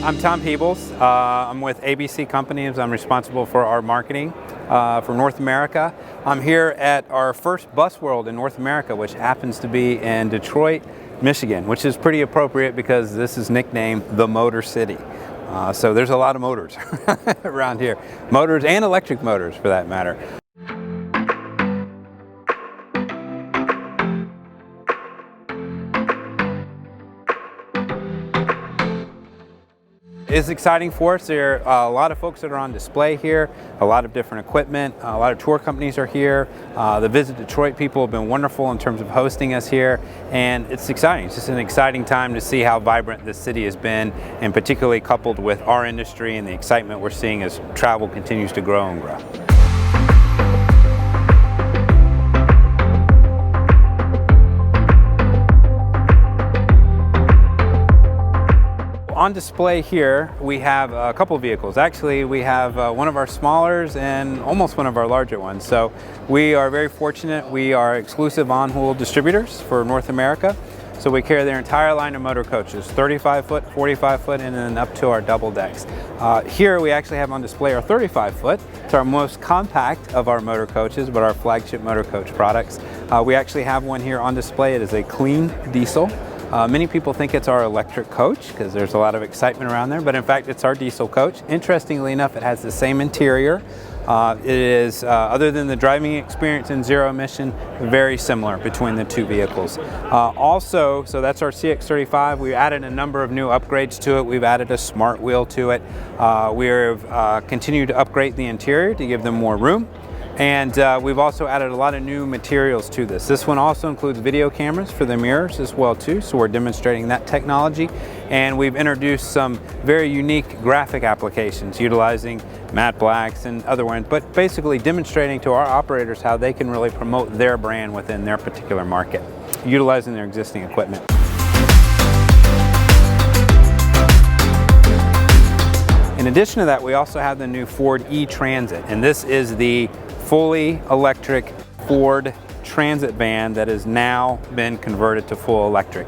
I'm Thom Peebles. I'm with ABC Companies. I'm responsible for our marketing for North America. I'm here at our first Busworld in North America, which happens to be in Detroit, Michigan, which is pretty appropriate because this is nicknamed the Motor City. So there's a lot of motors around here. Motors and electric motors for that matter. It's exciting for us. There are a lot of folks that are on display here, a lot of different equipment, a lot of tour companies are here. The Visit Detroit people have been wonderful in terms of hosting us here, and it's exciting. It's just an exciting time to see how vibrant this city has been, and particularly coupled with our industry and the excitement we're seeing as travel continues to grow and grow. On display here, we have a couple of vehicles. Actually, we have one of our smallers and almost one of our larger ones. So we are very fortunate. We are exclusive VanHool distributors for North America. So we carry their entire line of motor coaches, 35 foot, 45 foot, and then up to our double decks. Here we actually have on display our 35 foot. It's our most compact of our motor coaches, but our flagship motor coach products. We actually have one here on display. It is a clean diesel. Many people think it's our electric coach because there's a lot of excitement around there, but in fact it's our diesel coach. Interestingly enough, it has the same interior. It is, other than the driving experience and zero emission, very similar between the two vehicles. Also, so that's our CX35. We added a number of new upgrades to it. We've added a smart wheel to it. We've continued to upgrade the interior to give them more room. And we've also added a lot of new materials to this. This one also includes video cameras for the mirrors as well too, so we're demonstrating that technology. And we've introduced some very unique graphic applications utilizing matte blacks and other ones, but basically demonstrating to our operators how they can really promote their brand within their particular market, utilizing their existing equipment. In addition to that, we also have the new Ford E-Transit, and this is the fully electric Ford Transit van that has now been converted to full electric.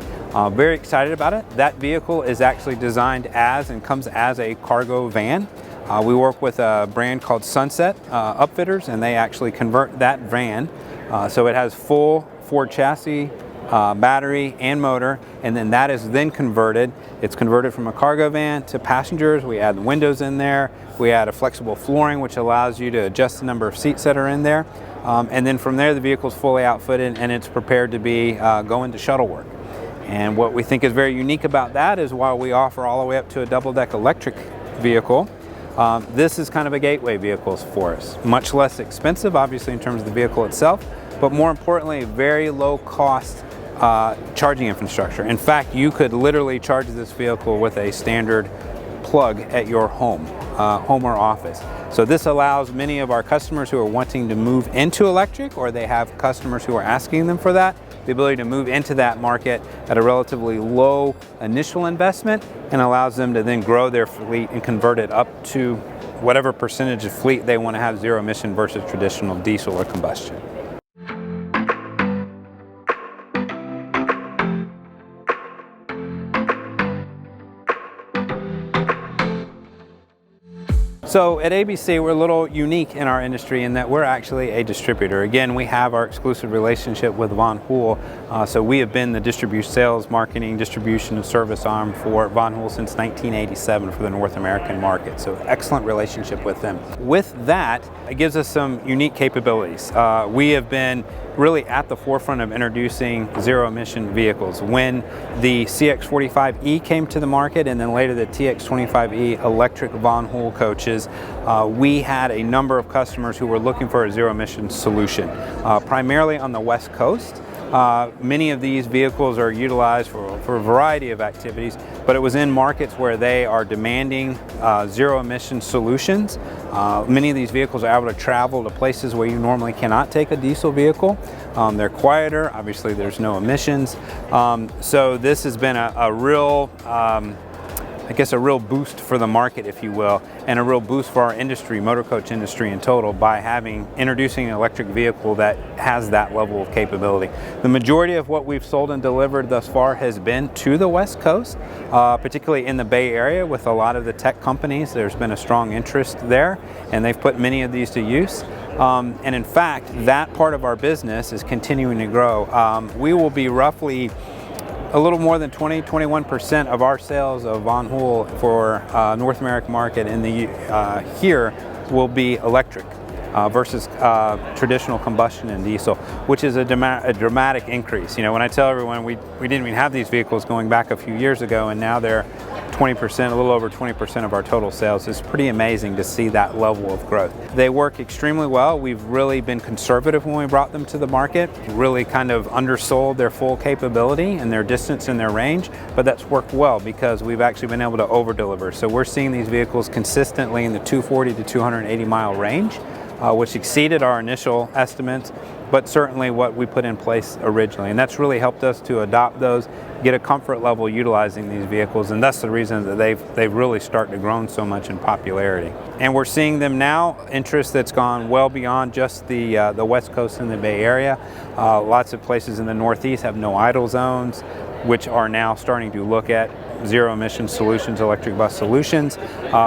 Very excited about it. That vehicle is actually designed as and comes as a cargo van. We work with a brand called Sunset Upfitters, and they actually convert that van. So it has full Ford chassis, battery and motor, and then that is then converted. It's converted from a cargo van to passengers. We add the windows in there. We add a flexible flooring which allows you to adjust the number of seats that are in there. And then from there the vehicle's fully outfitted and it's prepared to be going to shuttle work. And what we think is very unique about that is while we offer all the way up to a double-deck electric vehicle, this is kind of a gateway vehicle for us. Much less expensive obviously in terms of the vehicle itself, but more importantly very low cost charging infrastructure. In fact, you could literally charge this vehicle with a standard plug at your home or office. So this allows many of our customers who are wanting to move into electric, or they have customers who are asking them for that, the ability to move into that market at a relatively low initial investment, and allows them to then grow their fleet and convert it up to whatever percentage of fleet they want to have zero emission versus traditional diesel or combustion. So at ABC, we're a little unique in our industry in that we're actually a distributor. Again, we have our exclusive relationship with VanHool, so we have been the distribution, sales, marketing, distribution, and service arm for VanHool since 1987 for the North American market. So excellent relationship with them. With that, it gives us some unique capabilities. We have been really at the forefront of introducing zero-emission vehicles. When the CX45E came to the market, and then later the TX25E electric VanHool coaches, we had a number of customers who were looking for a zero-emission solution, primarily on the West Coast. Many of these vehicles are utilized for a variety of activities, but it was in markets where they are demanding zero-emission solutions. Many of these vehicles are able to travel to places where you normally cannot take a diesel vehicle. They're quieter, obviously there's no emissions. So this has been a real I guess, a real boost for the market, if you will, and a real boost for our industry, motor coach industry in total, by introducing an electric vehicle that has that level of capability. The majority of what we've sold and delivered thus far has been to the West Coast, particularly in the Bay Area with a lot of the tech companies. There's been a strong interest there, and they've put many of these to use. And in fact, that part of our business is continuing to grow. We will be roughly a little more than 20-21% of our sales of VanHool for North American market in the here will be electric versus traditional combustion and diesel, which is a dramatic increase. You know, when I tell everyone we didn't even have these vehicles going back a few years ago, and now they're 20%, a little over 20% of our total sales. It's pretty amazing to see that level of growth. They work extremely well. We've really been conservative when we brought them to the market, really kind of undersold their full capability and their distance and their range, but that's worked well because we've actually been able to over-deliver. So we're seeing these vehicles consistently in the 240 to 280 mile range, which exceeded our initial estimates, but certainly what we put in place originally. And that's really helped us to adopt those, get a comfort level utilizing these vehicles, and that's the reason that they've really started to grow so much in popularity. And we're seeing them now, interest that's gone well beyond just the West Coast and the Bay Area. Lots of places in the Northeast have no idle zones, which are now starting to look at zero emission solutions, electric bus solutions.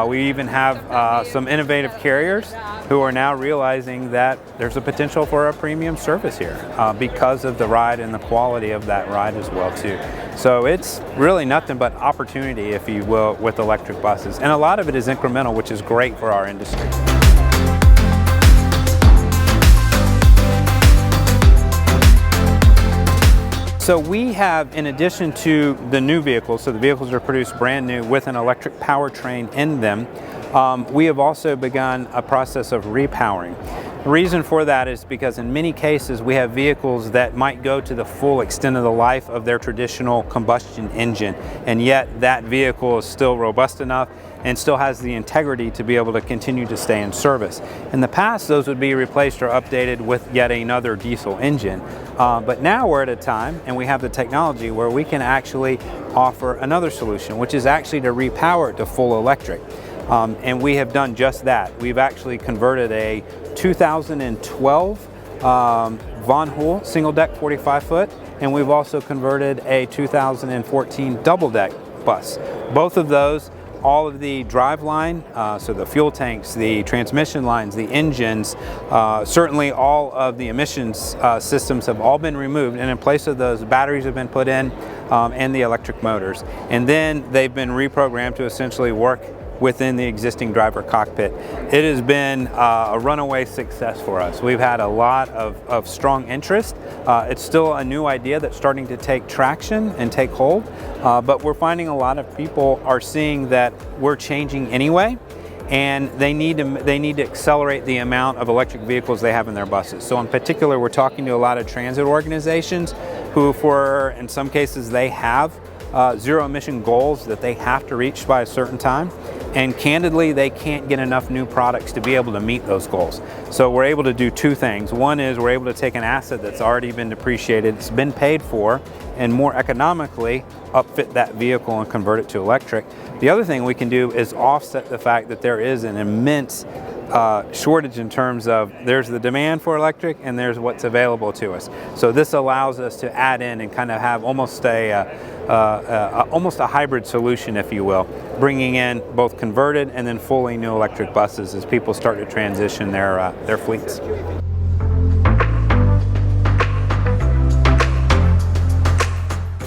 We even have some innovative carriers who are now realizing that there's a potential for a premium service here because of the ride and the quality of that ride as well too. So it's really nothing but opportunity, if you will, with electric buses. And a lot of it is incremental, which is great for our industry. So we have, in addition to the new vehicles, so the vehicles are produced brand new with an electric powertrain in them, we have also begun a process of repowering. The reason for that is because in many cases we have vehicles that might go to the full extent of the life of their traditional combustion engine, and yet that vehicle is still robust enough and still has the integrity to be able to continue to stay in service. In the past, those would be replaced or updated with yet another diesel engine. But now we're at a time, and we have the technology where we can actually offer another solution, which is actually to repower it to full electric. And we have done just that. We've actually converted a 2012 VanHool single deck 45 foot, and we've also converted a 2014 double deck bus. Both of those, all of the drive line, so the fuel tanks, the transmission lines, the engines, certainly all of the emissions systems have all been removed, and in place of those, batteries have been put in and the electric motors. And then they've been reprogrammed to essentially work within the existing driver cockpit. It has been a runaway success for us. We've had a lot of strong interest. It's still a new idea that's starting to take traction and take hold, but we're finding a lot of people are seeing that we're changing anyway, and they need to accelerate the amount of electric vehicles they have in their buses. So in particular, we're talking to a lot of transit organizations who, in some cases, they have zero emission goals that they have to reach by a certain time. And candidly, they can't get enough new products to be able to meet those goals. So we're able to do two things. One is we're able to take an asset that's already been depreciated, it's been paid for, and more economically upfit that vehicle and convert it to electric. The other thing we can do is offset the fact that there is an immense shortage in terms of there's the demand for electric and there's what's available to us. So this allows us to add in and kind of have almost a hybrid solution, if you will, bringing in both converted and then fully new electric buses as people start to transition their fleets.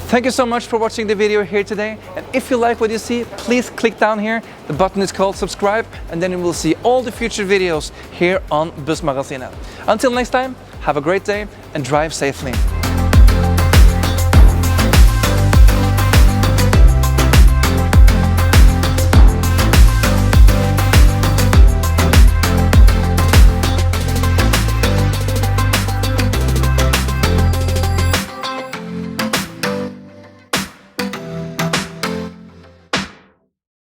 Thank you so much for watching the video here today, and if you like what you see, please click down here. The button is called subscribe, and then you will see all the future videos here on Bussmagasinet. Until next time, have a great day and drive safely.